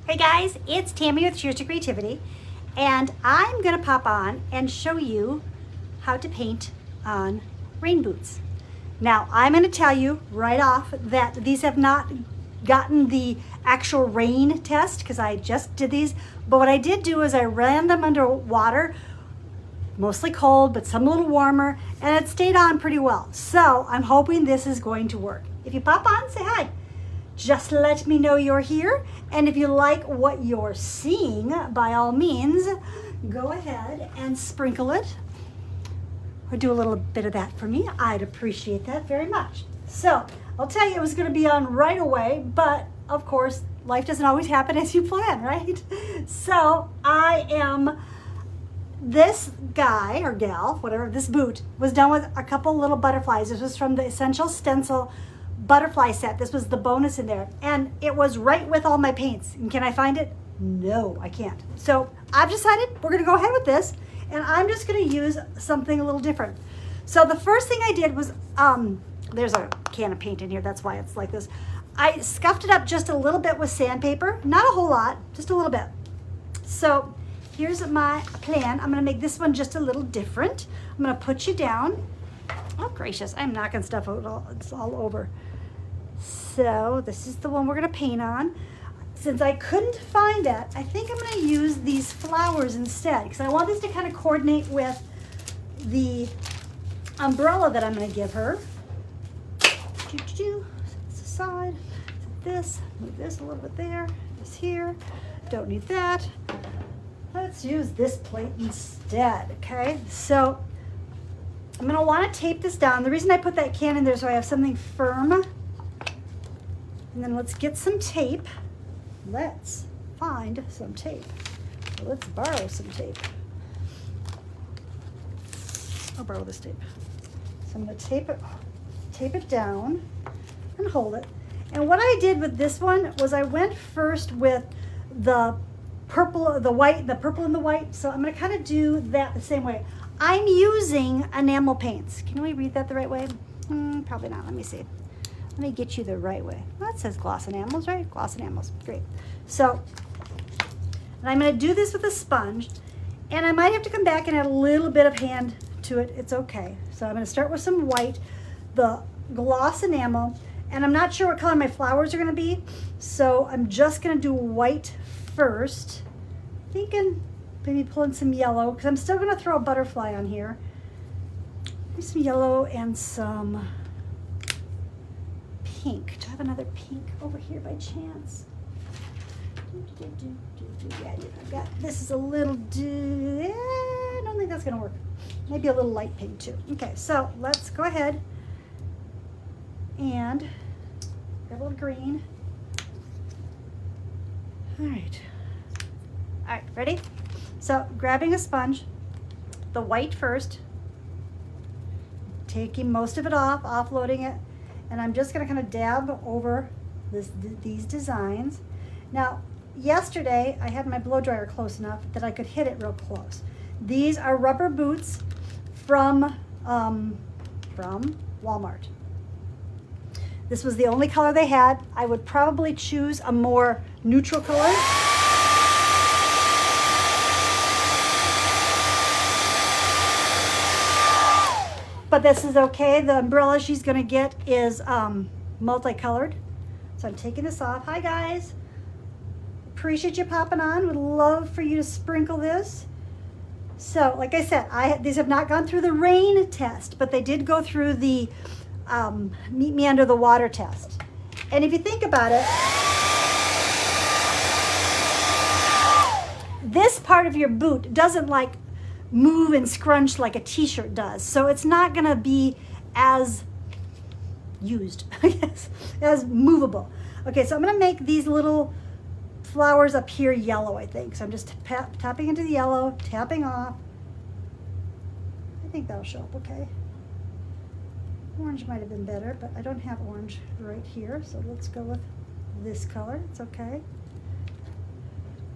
Hey guys, it's Tammy with Cheers to Creativity, and I'm gonna pop on and show you how to paint on rain boots. Now, I'm gonna tell you right off that these have not gotten the actual rain test because I just did these, but what I did do is I ran them under water, mostly cold, but some a little warmer, and it stayed on pretty well. So I'm hoping this is going to work. If you pop on, say hi. Just let me know you're here, and if you like what you're seeing, by all means, go ahead and sprinkle it or do a little bit of that for me. I'd appreciate that very much. So I'll tell you it was going to be on right away, but of course life doesn't always happen as you plan, right? So this guy or gal, whatever, this boot was done with a couple little butterflies. This was from the Essential Stencil butterfly set. This was the bonus in there, and it was right with all my paints. And can I find it? No, I can't. So I've decided we're gonna go ahead with this, and I'm just gonna use something a little different. So the first thing I did was, there's a can of paint in here, that's why it's like this. I scuffed it up just a little bit with sandpaper, not a whole lot, just a little bit. So here's my plan. I'm gonna make this one just a little different. I'm gonna put you down. Oh gracious, I'm knocking stuff out, it's all over. So this is the one we're gonna paint on. Since I couldn't find that, I think I'm gonna use these flowers instead, because I want this to kind of coordinate with the umbrella that I'm gonna give her. Set this aside, set this, move this a little bit there, this here, don't need that. Let's use this plate instead, okay? So I'm gonna wanna tape this down. The reason I put that can in there is so I have something firm. And then let's get some tape. Let's find some tape. Let's borrow some tape. I'll borrow this tape. So I'm gonna tape it down and hold it. And what I did with this one was I went first with the purple, the white, the purple and the white. So I'm gonna kind of do that the same way. I'm using enamel paints. Can we read that the right way? Probably not. Let me see. Let me get you the right way. Well, it says gloss enamels, right? Gloss enamels. Great. So, and I'm going to do this with a sponge, and I might have to come back and add a little bit of hand to it. It's okay. So I'm going to start with some white, the gloss enamel, and I'm not sure what color my flowers are going to be, so I'm just going to do white first. Thinking maybe pulling some yellow, because I'm still going to throw a butterfly on here. Maybe some yellow and some pink. Do I have another pink over here by chance? Yeah, I've got, this is a little, I don't think that's gonna work. Maybe a little light pink too. Okay, so let's go ahead and grab a little green. All right, ready? So grabbing a sponge, the white first, taking most of it off, offloading it, and I'm just gonna kind of dab over these designs. Now, yesterday I had my blow dryer close enough that I could hit it real close. These are rubber boots from Walmart. This was the only color they had. I would probably choose a more neutral color. But this is okay. The umbrella she's gonna get is multicolored. So I'm taking this off. Hi guys. Appreciate you popping on. Would love for you to sprinkle this. So like I said, these have not gone through the rain test, but they did go through the meet me under the water test. And if you think about it, this part of your boot doesn't like move and scrunch like a t-shirt does. So it's not gonna be as used, I guess, as movable. Okay, so I'm gonna make these little flowers up here yellow, I think. So I'm just tapping into the yellow, tapping off. I think that'll show up okay. Orange might have been better, but I don't have orange right here. So let's go with this color, it's okay.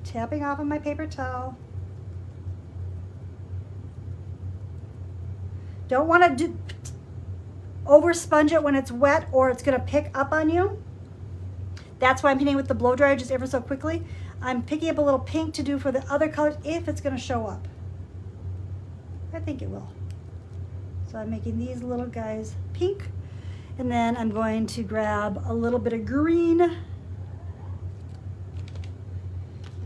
Tapping off on my paper towel. Don't want to over sponge it when it's wet or it's going to pick up on you. That's why I'm painting with the blow dryer just ever so quickly. I'm picking up a little pink to do for the other colors if it's going to show up. I think it will. So I'm making these little guys pink. And then I'm going to grab a little bit of green. And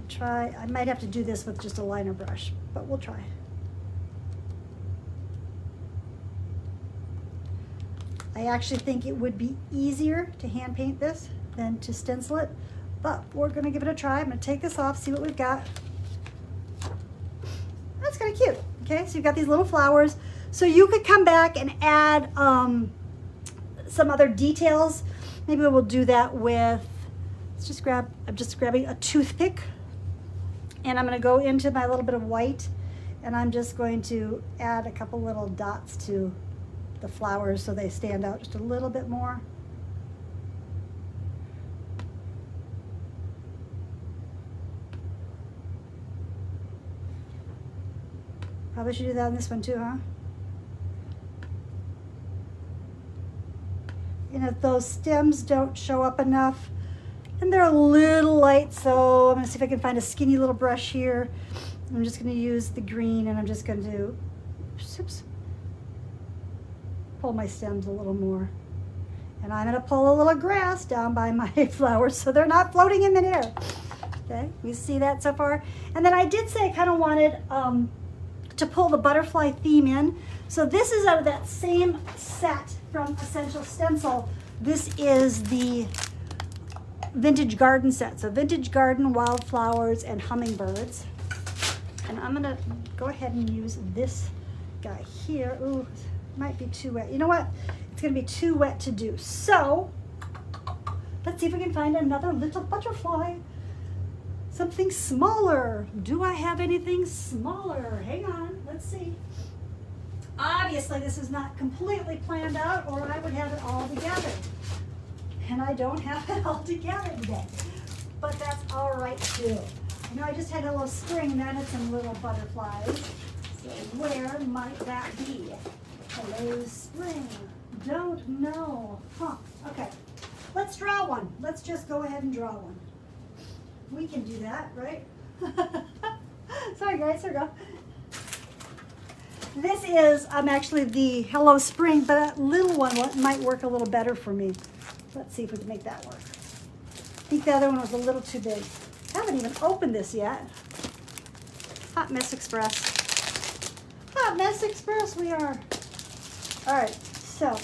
try, I might have to do this with just a liner brush, but we'll try. I actually think it would be easier to hand paint this than to stencil it, but we're gonna give it a try. I'm gonna take this off, see what we've got. That's kind of cute. Okay, so you've got these little flowers. So you could come back and add some other details. Maybe we'll do that with, I'm just grabbing a toothpick, and I'm gonna go into my little bit of white, and I'm just going to add a couple little dots to the flowers so they stand out just a little bit more. Probably should do that on this one too, huh? And if those stems don't show up enough, and they're a little light, so I'm gonna see if I can find a skinny little brush here. I'm just gonna use the green, and I'm just gonna do, oops, pull my stems a little more. And I'm gonna pull a little grass down by my flowers so they're not floating in midair. Okay, you see that so far? And then I did say I kind of wanted to pull the butterfly theme in. So this is out of that same set from Essential Stencil. This is the Vintage Garden set. So Vintage Garden, Wildflowers, and Hummingbirds. And I'm gonna go ahead and use this guy here. Ooh, might be too wet. You know what? It's gonna be too wet to do. So let's see if we can find another little butterfly. Something smaller. Do I have anything smaller? Hang on, let's see. Obviously this is not completely planned out, or I would have it all together. And I don't have it all together today. But that's all right too. You know, I just had a little spring and then it's some little butterflies. So where might that be? Hello, spring. Don't know. Huh. Okay. Let's draw one. Let's just go ahead and draw one. We can do that, right? Sorry, guys. Here we go. This is actually the Hello Spring, but that little one might work a little better for me. Let's see if we can make that work. I think the other one was a little too big. I haven't even opened this yet. Hot Mess Express. Hot Mess Express we are. All right, so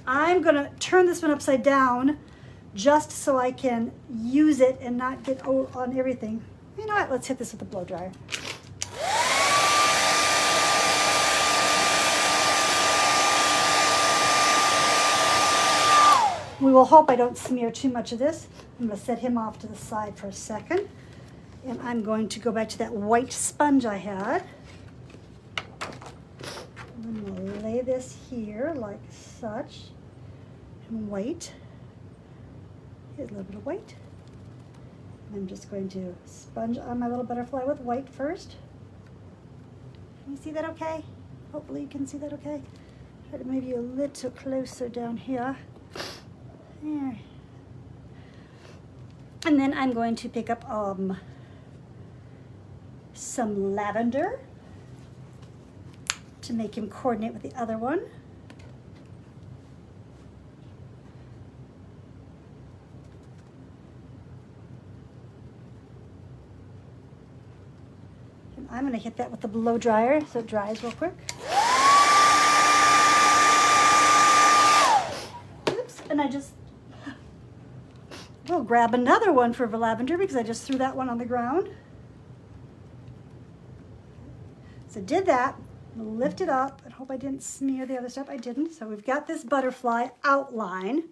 I'm gonna turn this one upside down just so I can use it and not get on everything. You know what, let's hit this with the blow dryer. We will hope I don't smear too much of this. I'm gonna set him off to the side for a second. And I'm going to go back to that white sponge I had. I'm gonna lay this here like such and wait. Here's a little bit of white. I'm just going to sponge on my little butterfly with white first. Can you see that okay? Hopefully you can see that okay. Try to move you a little closer down here. There. And then I'm going to pick up some lavender to make him coordinate with the other one. And I'm going to hit that with the blow dryer so it dries real quick. Oops, and I just will grab another one for lavender because I just threw that one on the ground. So did that, lift it up, and hope I didn't smear the other stuff. I didn't. So we've got this butterfly outline.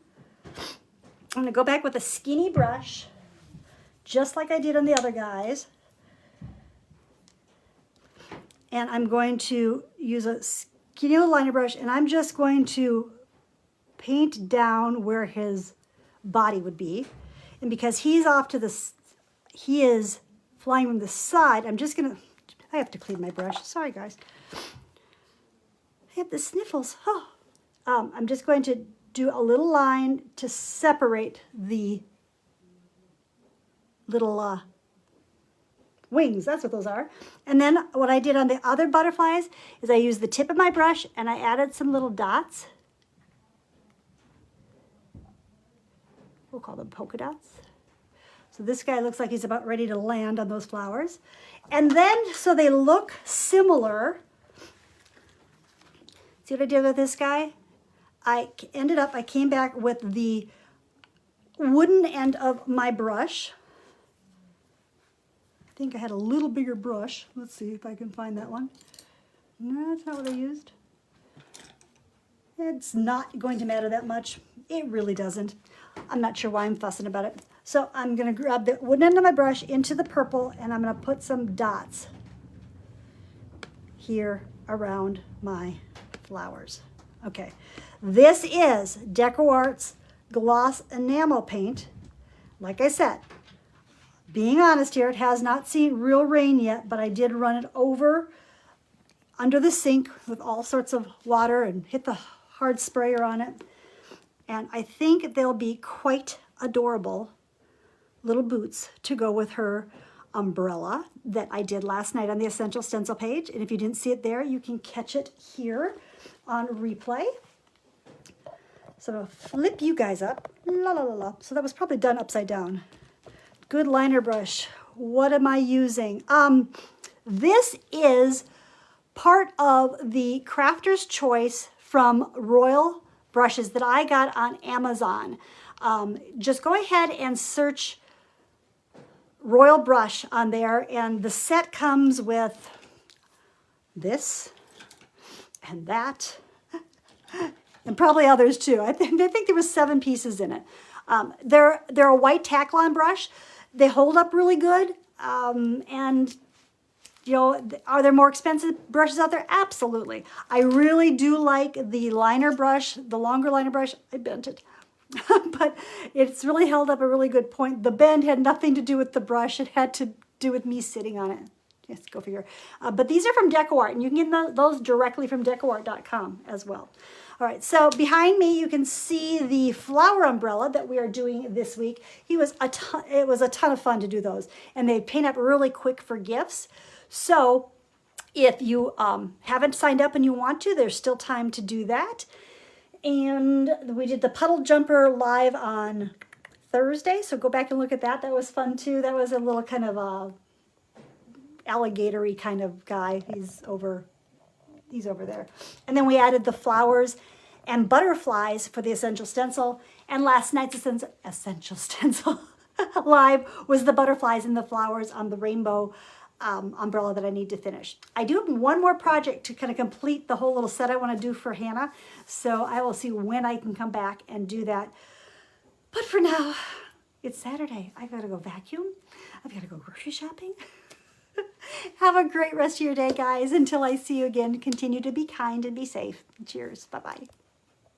I'm gonna go back with a skinny brush, just like I did on the other guys. And I'm going to use a skinny little liner brush, and I'm just going to paint down where his body would be. And because he's off to the, he is flying from the side, I'm just gonna, I have to clean my brush. Sorry, guys. I have the sniffles. Oh. I'm just going to do a little line to separate the little wings. That's what those are. And then what I did on the other butterflies is I used the tip of my brush and I added some little dots. We'll call them polka dots. So this guy looks like he's about ready to land on those flowers. And then, so they look similar. See what I did with this guy? I came back with the wooden end of my brush. I think I had a little bigger brush. Let's see if I can find that one. No, that's not what I used. It's not going to matter that much. It really doesn't. I'm not sure why I'm fussing about it. So I'm going to grab the wooden end of my brush into the purple, and I'm going to put some dots here around my flowers. Okay, this is Deco Art's Gloss Enamel Paint. Like I said, being honest here, it has not seen real rain yet, but I did run it over under the sink with all sorts of water and hit the hard sprayer on it. And I think they'll be quite adorable little boots to go with her umbrella that I did last night on the Essential Stencil page. And if you didn't see it there, you can catch it here on replay. So I'm going to flip you guys up. La la la la. So that was probably done upside down. Good liner brush. What am I using? This is part of the Crafter's Choice from Royal brushes that I got on Amazon. Just go ahead and search Royal Brush on there, and the set comes with this and that, and probably others too. I think there was 7 pieces in it. They're a white Taklon brush. They hold up really good, and you know, are there more expensive brushes out there? Absolutely. I really do like the liner brush, the longer liner brush. I bent it. But it's really held up a really good point. The bend had nothing to do with the brush. It had to do with me sitting on it. Yes, go figure. But these are from Deco Art, and you can get those directly from decoart.com as well. All right, so behind me you can see the flower umbrella that we are doing this week. It was a ton of fun to do those, and they paint up really quick for gifts. So if you haven't signed up and you want to, there's still time to do that. And we did the puddle jumper live on Thursday, so go back and look at that. That was fun too. That was a little kind of alligator-y kind of guy. He's over there. And then we added the flowers and butterflies for the Essential Stencil. And last night's Essential Stencil live was the butterflies and the flowers on the rainbow umbrella that I need to finish. I do have one more project to kind of complete the whole little set I want to do for Hannah. So I will see when I can come back and do that. But for now, it's Saturday. I've got to go vacuum. I've got to go grocery shopping. Have a great rest of your day, guys. Until I see you again, continue to be kind and be safe. Cheers. Bye-bye.